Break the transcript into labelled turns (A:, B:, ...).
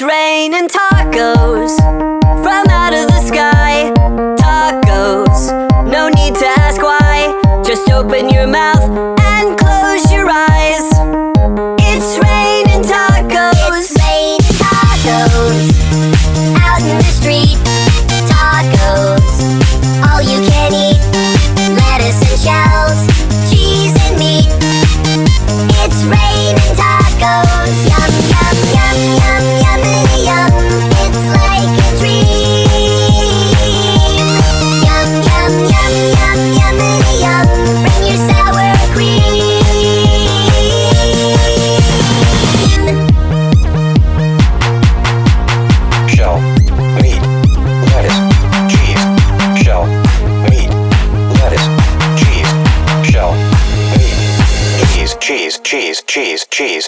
A: raining tacos from out of the sky. Tacos, no need to ask why. Just open your mouth and close your eyes. It's raining tacos.
B: It's raining tacos out in the street. Tacos, all you can eat. Lettuce and shells, cheese and meat. It's raining tacos. Yum, yum, yum, yum, yummity yum. It's like a dream. Yum, yum, yum, yum, yummity yum. Bring your sour cream.
C: Shell, meat, lettuce, cheese. Shell, meat, lettuce, cheese. Shell, meat, cheese, cheese, cheese, cheese, cheese.